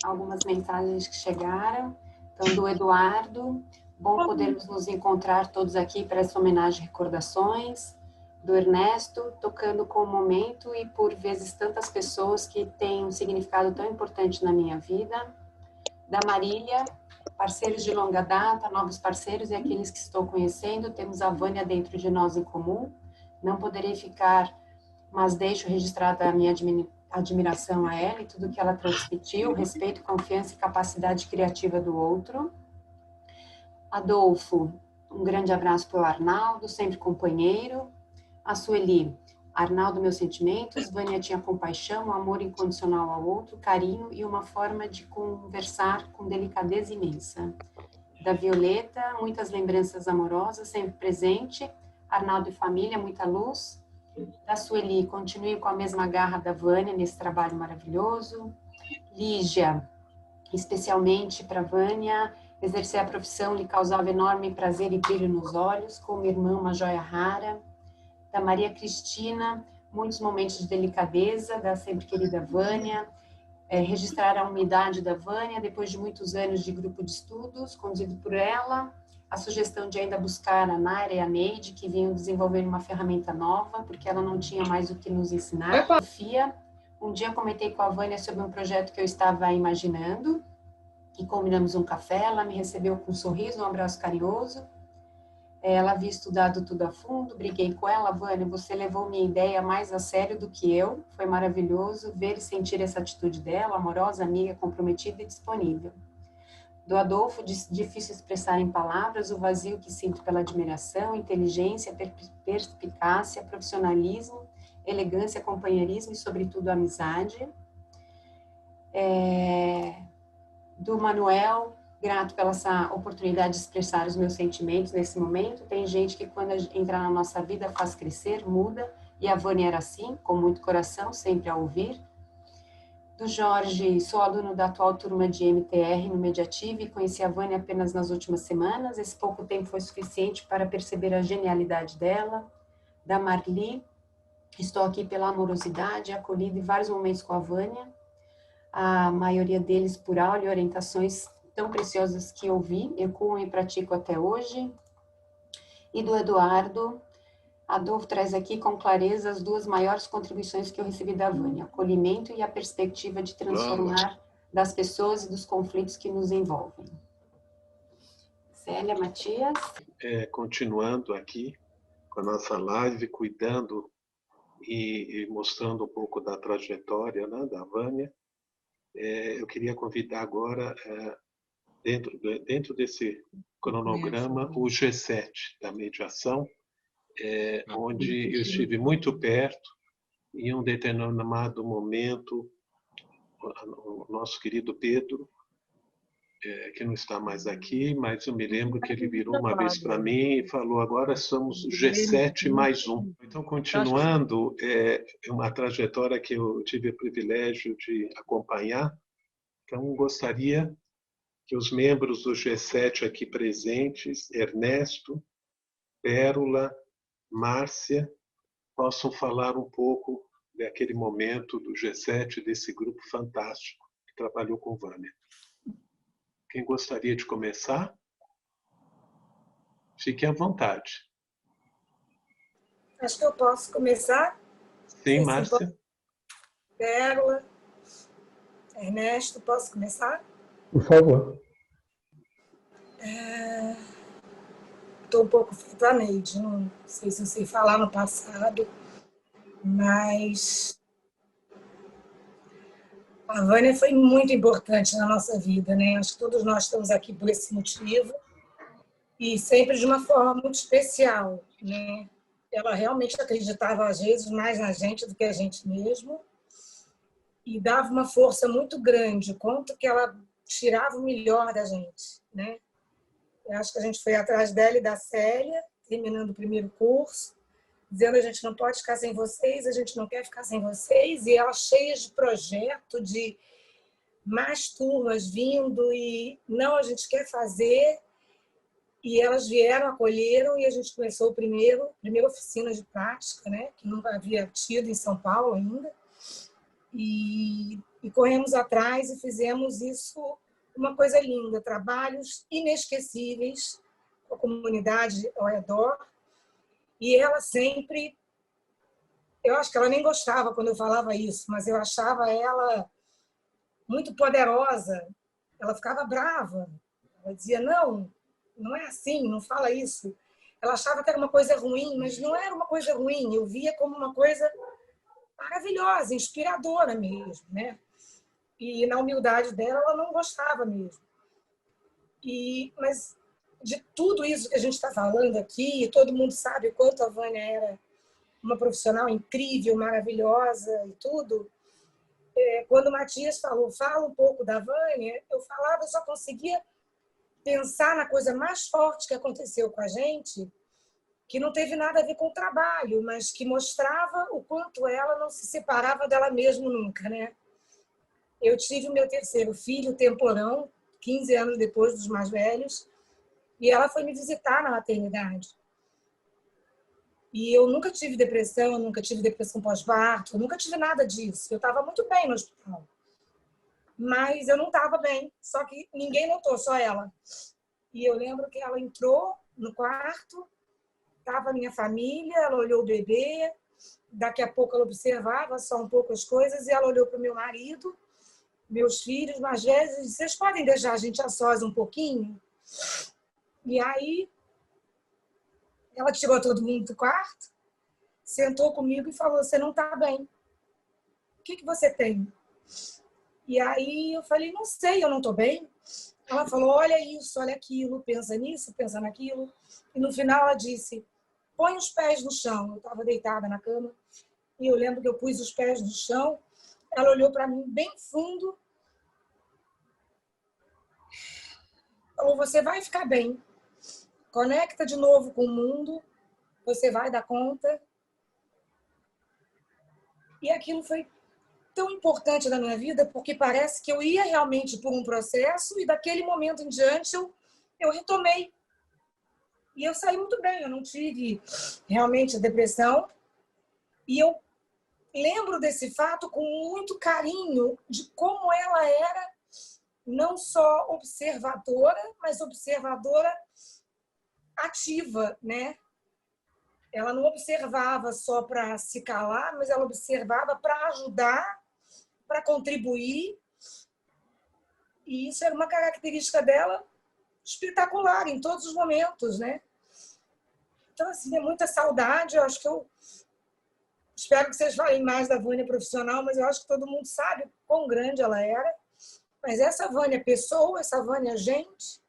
algumas mensagens que chegaram. Então, do Eduardo, bom podermos nos encontrar todos aqui para essa homenagem e recordações. Do Ernesto, tocando com o momento e por vezes tantas pessoas que têm um significado tão importante na minha vida. Da Marília, parceiros de longa data, novos parceiros e aqueles que estou conhecendo, temos a Vânia dentro de nós em comum. Não poderei ficar, mas deixo registrada a minha admiração a ela e tudo que ela transmitiu, respeito, confiança e capacidade criativa do outro. Adolfo, um grande abraço para o Arnaldo, sempre companheiro. A Sueli, Arnaldo, meus sentimentos. Vânia tinha compaixão, amor incondicional ao outro, carinho e uma forma de conversar com delicadeza imensa. Da Violeta, muitas lembranças amorosas, sempre presente. Arnaldo e família, muita luz. Da Sueli, continue com a mesma garra da Vânia nesse trabalho maravilhoso. Lígia, especialmente para Vânia, exercer a profissão lhe causava enorme prazer e brilho nos olhos, como irmã, uma joia rara. Da Maria Cristina, muitos momentos de delicadeza, da sempre querida Vânia, registrar a umidade da Vânia, depois de muitos anos de grupo de estudos, conduzido por ela, a sugestão de ainda buscar a Naira e a Neide, que vinham desenvolvendo uma ferramenta nova, porque ela não tinha mais o que nos ensinar. Sofia, um dia comentei com a Vânia sobre um projeto que eu estava imaginando, e combinamos um café, ela me recebeu com um sorriso, um abraço carinhoso. Ela havia estudado tudo a fundo, briguei com ela, Vânia, você levou minha ideia mais a sério do que eu, foi maravilhoso ver e sentir essa atitude dela, amorosa, amiga, comprometida e disponível. Do Adolfo, difícil expressar em palavras o vazio que sinto pela admiração, inteligência, perspicácia, profissionalismo, elegância, companheirismo e, sobretudo, amizade. Do Manuel, grato pela essa oportunidade de expressar os meus sentimentos nesse momento. Tem gente que quando entra na nossa vida faz crescer, muda, e a Vânia era assim, com muito coração, sempre a ouvir. Do Jorge, sou aluno da atual turma de MTR no Mediative e conheci a Vânia apenas nas últimas semanas. Esse pouco tempo foi suficiente para perceber a genialidade dela. Da Marli, estou aqui pela amorosidade, acolhida em vários momentos com a Vânia. A maioria deles por áudio e orientações tão preciosas que ouvi, ecoam e pratico até hoje. E do Eduardo, Adolfo traz aqui com clareza as duas maiores contribuições que eu recebi da Vânia, acolhimento e a perspectiva de transformar das pessoas e dos conflitos que nos envolvem. Célia, Matias? Continuando aqui com a nossa live, cuidando e mostrando um pouco da trajetória, né, da Vânia, eu queria convidar agora, dentro desse cronograma, o G7 da mediação, onde eu estive muito perto, em um determinado momento, o nosso querido Pedro, que não está mais aqui, mas eu me lembro que ele virou uma vez para mim e falou, agora somos o G7 mais um. Então, continuando, uma trajetória que eu tive o privilégio de acompanhar, então gostaria que os membros do G7 aqui presentes, Ernesto, Pérola, Márcia, possam falar um pouco daquele momento do G7, desse grupo fantástico que trabalhou com Vânia. Quem gostaria de começar? Fique à vontade. Acho que eu posso começar. Sim, Márcia. Pérola, Ernesto, posso começar? Por favor. Estou um pouco feito a Neide, não sei se eu sei falar no passado, mas a Vânia foi muito importante na nossa vida, né? Acho que todos nós estamos aqui por esse motivo e sempre de uma forma muito especial, né? Ela realmente acreditava às vezes mais na gente do que a gente mesmo e dava uma força muito grande, quanto que ela tirava o melhor da gente, né? Eu acho que a gente foi atrás dela e da Célia, terminando o primeiro curso, dizendo a gente não pode ficar sem vocês, a gente não quer ficar sem vocês, e ela cheia de projeto, de mais turmas vindo, e não, a gente quer fazer, e elas vieram, acolheram, e a gente começou a primeira oficina de prática, né, que nunca havia tido em São Paulo ainda, e corremos atrás e fizemos isso uma coisa linda, trabalhos inesquecíveis com a comunidade ao redor. E ela sempre, eu acho que ela nem gostava quando eu falava isso, mas eu achava ela muito poderosa. Ela ficava brava. Ela dizia, não, não é assim, não fala isso. Ela achava que era uma coisa ruim, mas não era uma coisa ruim. Eu via como uma coisa maravilhosa, inspiradora mesmo, né? E na humildade dela, ela não gostava mesmo. Mas de tudo isso que a gente está falando aqui, todo mundo sabe o quanto a Vânia era uma profissional incrível, maravilhosa e tudo. Quando o Matias falou, fala um pouco da Vânia, eu falava, eu só conseguia pensar na coisa mais forte que aconteceu com a gente, que não teve nada a ver com o trabalho, mas que mostrava o quanto ela não se separava dela mesma nunca, né? Eu tive o meu terceiro filho, temporão, 15 anos depois dos mais velhos, e ela foi me visitar na maternidade. E eu nunca tive depressão, eu nunca tive depressão pós-parto, eu nunca tive nada disso. Eu estava muito bem no hospital. Mas eu não estava bem, só que ninguém notou, só ela. E eu lembro que ela entrou no quarto, estava a minha família, ela olhou o bebê, daqui a pouco ela observava só um pouco as coisas, e ela olhou para o meu marido, meus filhos mais velhos, e disse, vocês podem deixar a gente a sós um pouquinho? E aí, ela tirou todo mundo do quarto, sentou comigo e falou, você não está bem. O que você tem? E aí eu falei, não sei, eu não estou bem. Ela falou, olha isso, olha aquilo, pensa nisso, pensa naquilo. E no final ela disse, põe os pés no chão. Eu estava deitada na cama e eu lembro que eu pus os pés no chão. Ela olhou para mim bem fundo. Falou, você vai ficar bem. Conecta de novo com o mundo. Você vai dar conta. E aquilo foi tão importante na minha vida, porque parece que eu ia realmente por um processo e daquele momento em diante eu retomei. E eu saí muito bem, eu não tive realmente a depressão. E eu lembro desse fato com muito carinho de como ela era não só observadora, mas observadora ativa, né? Ela não observava só para se calar, mas ela observava para ajudar, para contribuir. E isso era uma característica dela espetacular em todos os momentos, né? Então, assim, é muita saudade. Eu acho que eu espero que vocês falem mais da Vânia profissional, mas eu acho que todo mundo sabe quão grande ela era. Mas essa Vânia pessoa, essa Vânia gente,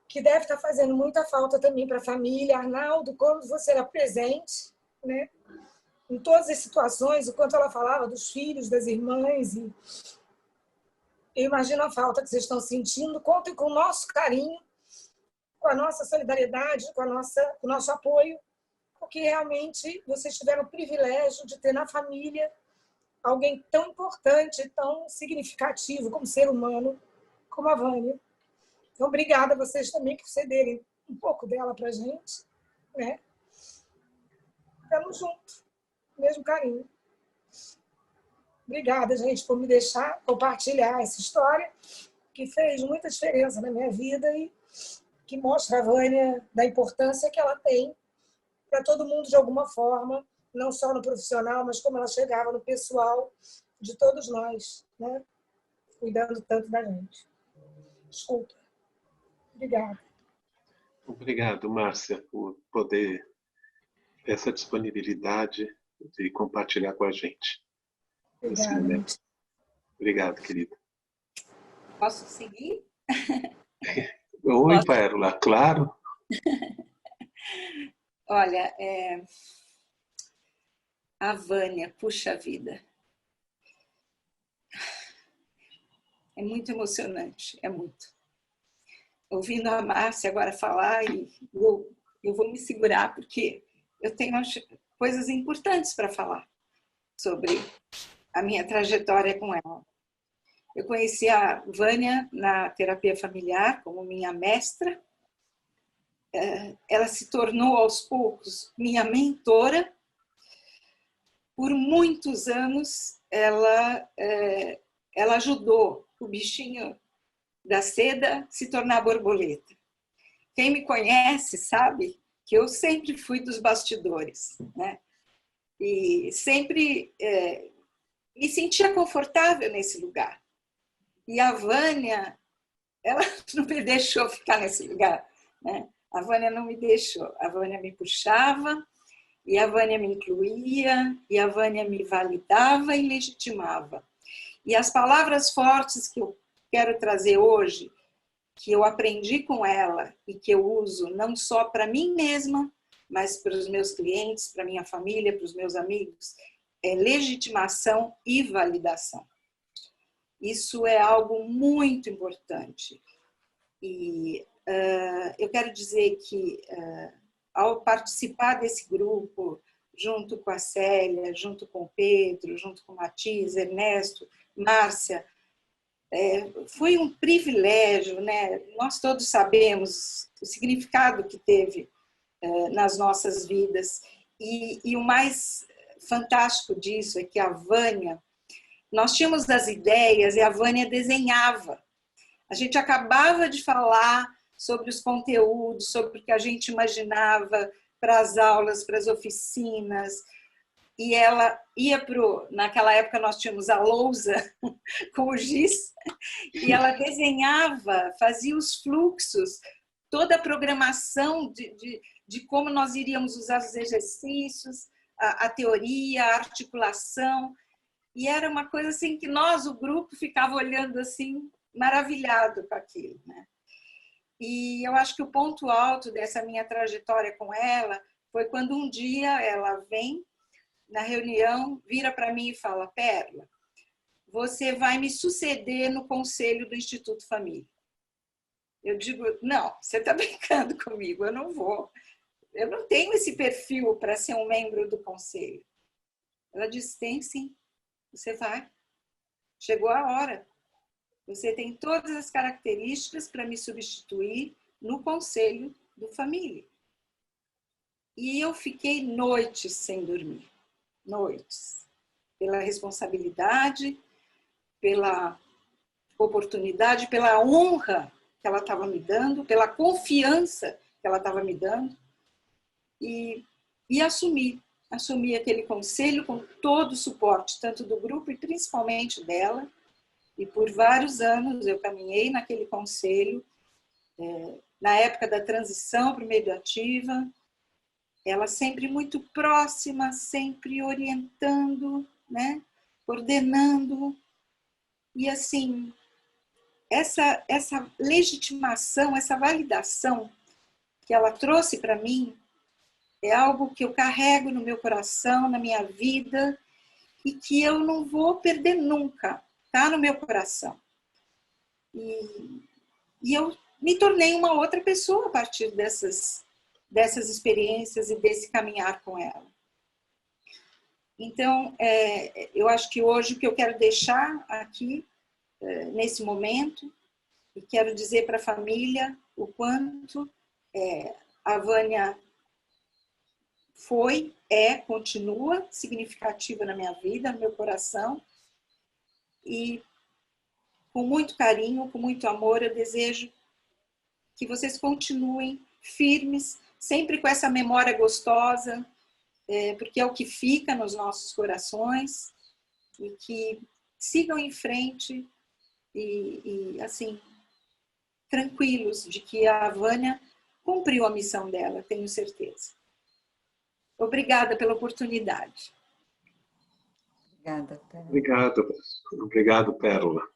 que deve estar fazendo muita falta também para a família. Arnaldo, quando você era presente, né? Em todas as situações, o quanto ela falava dos filhos, das irmãs. E eu imagino a falta que vocês estão sentindo. Contem com o nosso carinho, com a nossa solidariedade, com o nosso apoio, porque realmente vocês tiveram o privilégio de ter na família alguém tão importante, tão significativo como ser humano, como a Vânia. Então, obrigada a vocês também por cederem um pouco dela para a gente, né? Estamos juntos, mesmo carinho. Obrigada, gente, por me deixar compartilhar essa história que fez muita diferença na minha vida e que mostra a Vânia da importância que ela tem para todo mundo de alguma forma, não só no profissional, mas como ela chegava no pessoal de todos nós, né? Cuidando tanto da gente. Desculpa. Obrigada. Obrigado, Márcia, por poder ter essa disponibilidade de compartilhar com a gente esse momento. Obrigado, querida. Posso seguir? Oi, Pérola, claro. Olha, a Vânia, puxa vida. É muito emocionante, é muito. Ouvindo a Márcia agora falar, e eu vou me segurar, porque eu tenho coisas importantes para falar sobre a minha trajetória com ela. Eu conheci a Vânia na terapia familiar como minha mestra. Ela se tornou, aos poucos, minha mentora. Por muitos anos, ela ajudou o bichinho da seda se tornar borboleta. Quem me conhece sabe que eu sempre fui dos bastidores, né? E sempre me sentia confortável nesse lugar. E a Vânia, ela não me deixou ficar nesse lugar, né? A Vânia não me deixou. A Vânia me puxava, e a Vânia me incluía, e a Vânia me validava e legitimava. E as palavras fortes que eu quero trazer hoje, que eu aprendi com ela e que eu uso não só para mim mesma, mas para os meus clientes, para minha família, para os meus amigos, é legitimação e validação. Isso é algo muito importante. E eu quero dizer que, ao participar desse grupo, junto com a Célia, junto com o Pedro, junto com o Matias, Ernesto, Márcia, foi um privilégio, né? Nós todos sabemos o significado que teve nas nossas vidas. E o mais fantástico disso é que a Vânia, nós tínhamos as ideias e a Vânia desenhava. A gente acabava de falar sobre os conteúdos, sobre o que a gente imaginava para as aulas, para as oficinas, e ela ia naquela época nós tínhamos a lousa com o giz, e ela desenhava, fazia os fluxos, toda a programação de como nós iríamos usar os exercícios, a teoria, a articulação, e era uma coisa assim que nós, o grupo, ficava olhando assim, maravilhado com aquilo, né? E eu acho que o ponto alto dessa minha trajetória com ela foi quando um dia ela vem na reunião, vira para mim e fala: Pérola, você vai me suceder no conselho do Instituto Família. Eu digo: não, você está brincando comigo, eu não vou. Eu não tenho esse perfil para ser um membro do conselho. Ela disse: tem sim, você vai. Chegou a hora. Você tem todas as características para me substituir no conselho do Família. E eu fiquei noites sem dormir. Noites. Pela responsabilidade, pela oportunidade, pela honra que ela estava me dando, pela confiança que ela estava me dando. E assumi aquele conselho com todo o suporte, tanto do grupo e principalmente dela. E por vários anos eu caminhei naquele conselho, na época da transição para o meio ativa, ela sempre muito próxima, sempre orientando, né? Coordenando. E assim, essa legitimação, essa validação que ela trouxe para mim é algo que eu carrego no meu coração, na minha vida, e que eu não vou perder nunca. Está no meu coração. E eu me tornei uma outra pessoa a partir dessas experiências e desse caminhar com ela. Então, eu acho que hoje o que eu quero deixar aqui, nesse momento, e quero dizer para a família o quanto a Vânia foi, continua significativa na minha vida, no meu coração. E com muito carinho, com muito amor, eu desejo que vocês continuem firmes, sempre com essa memória gostosa, porque é o que fica nos nossos corações, e que sigam em frente e assim, tranquilos de que a Vânia cumpriu a missão dela, tenho certeza. Obrigada pela oportunidade. Obrigada, Pérola. Obrigado, Pérola,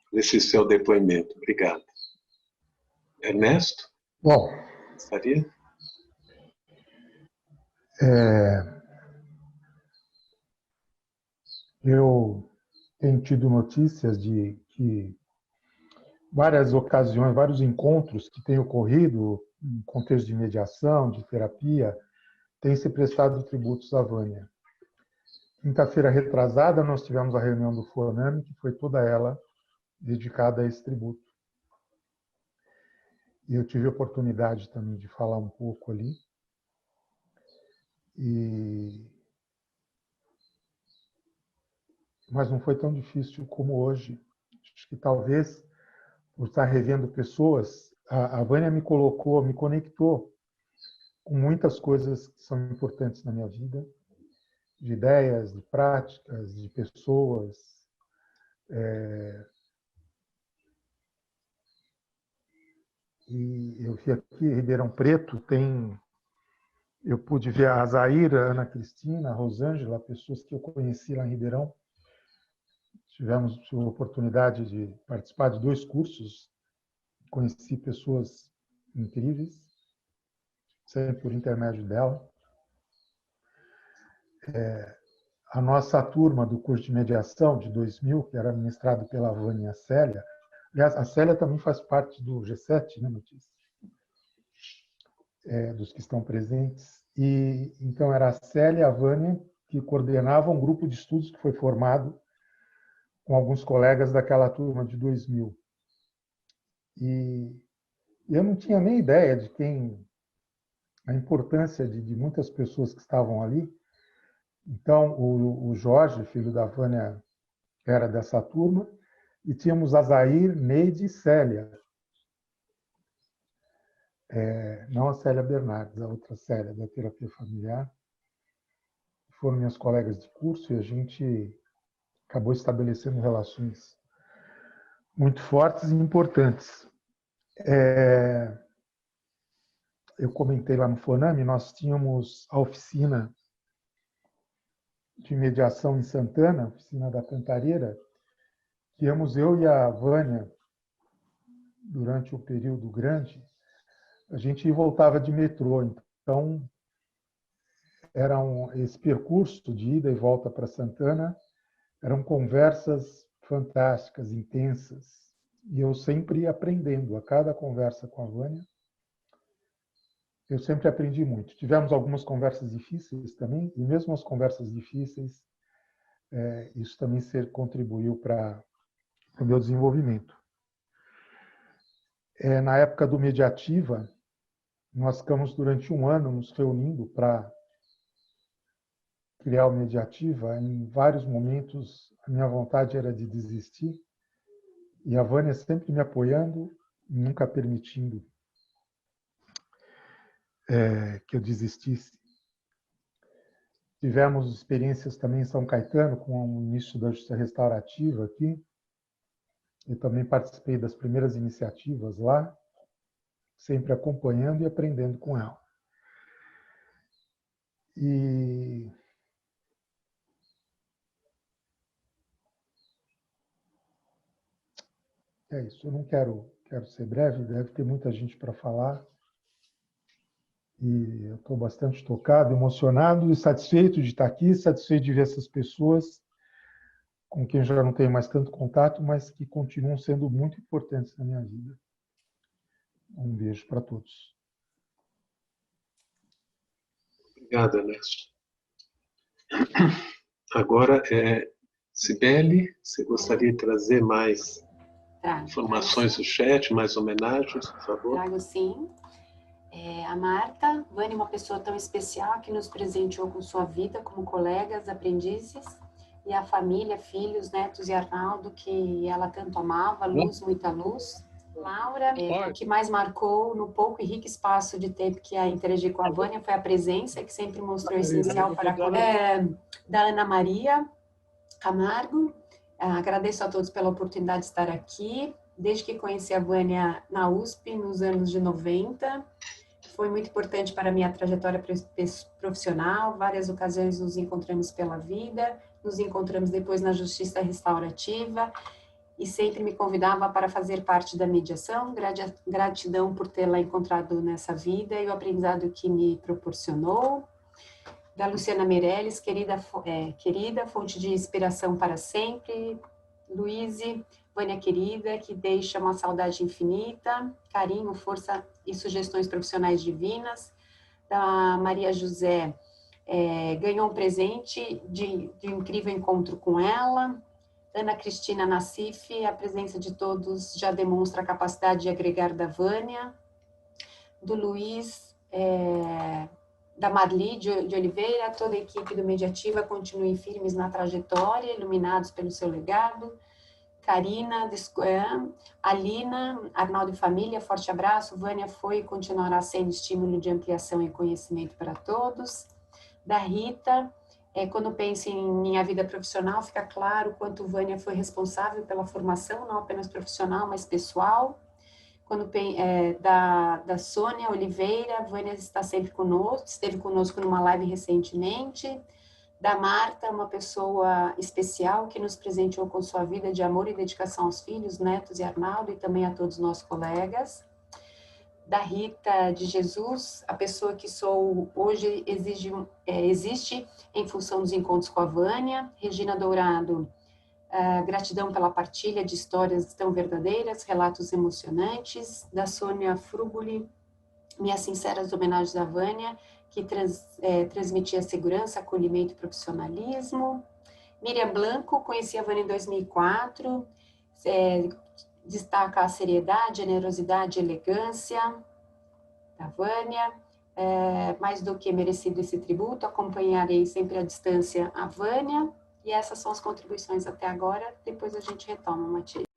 por esse seu depoimento. Obrigado. Ernesto? Bom, Gostaria? Eu tenho tido notícias de que várias ocasiões, vários encontros que têm ocorrido em contexto de mediação, de terapia, têm se prestado tributos à Vânia. Quinta-feira retrasada, nós tivemos a reunião do FONAME, que foi toda ela dedicada a esse tributo. E eu tive a oportunidade também de falar um pouco ali. E mas não foi tão difícil como hoje. Acho que talvez, por estar revendo pessoas, a Vânia me colocou, me conectou com muitas coisas que são importantes na minha vida, de ideias, de práticas, de pessoas. E eu vi aqui, em Ribeirão Preto, eu pude ver a Zaira, a Ana Cristina, a Rosângela, pessoas que eu conheci lá em Ribeirão. Tivemos a oportunidade de participar de 2 cursos, conheci pessoas incríveis, sempre por intermédio dela. A nossa turma do curso de mediação de 2000, que era ministrado pela Vânia e a Célia, aliás, a Célia também faz parte do G7, né, Notícia? Dos que estão presentes. E então era a Célia e a Vânia que coordenavam um grupo de estudos que foi formado com alguns colegas daquela turma de 2000. E eu não tinha nem ideia de a importância de muitas pessoas que estavam ali. Então, o Jorge, filho da Vânia, era dessa turma, e tínhamos a Zair, Neide e Célia. Não a Célia Bernardes, a outra Célia, da terapia familiar. Foram minhas colegas de curso e a gente acabou estabelecendo relações muito fortes e importantes. Eu comentei lá no Fonami, nós tínhamos a oficina de mediação em Santana, a oficina da Cantareira, que íamos eu e a Vânia, durante o período grande, a gente voltava de metrô. Então, esse percurso de ida e volta para Santana eram conversas fantásticas, intensas, e eu sempre aprendendo. A cada conversa com a Vânia, eu sempre aprendi muito. Tivemos algumas conversas difíceis também, e mesmo as conversas difíceis, isso também contribuiu para o meu desenvolvimento. Na época do Mediativa, nós ficamos durante 1 ano nos reunindo para criar o Mediativa. Em vários momentos, a minha vontade era de desistir, e a Vânia sempre me apoiando, nunca permitindo que eu desistisse. Tivemos experiências também em São Caetano, com o início da Justiça Restaurativa aqui. Eu também participei das primeiras iniciativas lá, sempre acompanhando e aprendendo com ela. E é isso. Eu não quero ser breve, deve ter muita gente para falar. E eu estou bastante tocado, emocionado e satisfeito de estar aqui, satisfeito de ver essas pessoas com quem eu já não tenho mais tanto contato, mas que continuam sendo muito importantes na minha vida. Um beijo para todos. Obrigado, Ernesto. Agora, Cibele, você gostaria de trazer mais informações do chat, mais homenagens, por favor? Trago sim. A Marta, Vânia, uma pessoa tão especial que nos presenteou com sua vida como colegas, aprendizes, e a família, filhos, netos e Arnaldo, que ela tanto amava, luz, muita luz. Laura, o que mais marcou no pouco e rico espaço de tempo que a interagir com a Vânia foi a presença, que sempre mostrou essencial para a conexão. Da Ana Maria Camargo, agradeço a todos pela oportunidade de estar aqui, desde que conheci a Vânia na USP, nos anos de 90, foi muito importante para a minha trajetória profissional, várias ocasiões nos encontramos pela vida, nos encontramos depois na Justiça Restaurativa, e sempre me convidava para fazer parte da mediação. Gratidão por tê-la encontrado nessa vida e o aprendizado que me proporcionou. Da Luciana Meirelles, querida, fonte de inspiração para sempre. Luíse, Vânia querida, que deixa uma saudade infinita, carinho, força e sugestões profissionais divinas. Da Maria José, ganhou um presente de um incrível encontro com ela. Ana Cristina Nassif, a presença de todos já demonstra a capacidade de agregar da Vânia. Do Luiz, Da Marli de Oliveira, toda a equipe do Mediativa continue firmes na trajetória, iluminados pelo seu legado. Karina, Alina, Arnaldo e família, forte abraço. Vânia foi e continuará sendo estímulo de ampliação e conhecimento para todos. Da Rita, quando penso em minha vida profissional, fica claro quanto Vânia foi responsável pela formação, não apenas profissional, mas pessoal. Da Sônia Oliveira, Vânia está sempre conosco, esteve conosco numa live recentemente. Da Marta, uma pessoa especial que nos presenteou com sua vida de amor e dedicação aos filhos, netos e Arnaldo, e também a todos os nossos colegas. Da Rita de Jesus, a pessoa que sou hoje existe em função dos encontros com a Vânia. Regina Dourado, gratidão pela partilha de histórias tão verdadeiras, relatos emocionantes. Da Sônia Frugoli, minhas sinceras homenagens à Vânia, que transmitia segurança, acolhimento e profissionalismo. Miriam Blanco, conheci a Vânia em 2004, destaca a seriedade, generosidade e elegância da Vânia. Mais do que merecido esse tributo, acompanharei sempre à distância a Vânia. E essas são as contribuições até agora, depois a gente retoma, Matias.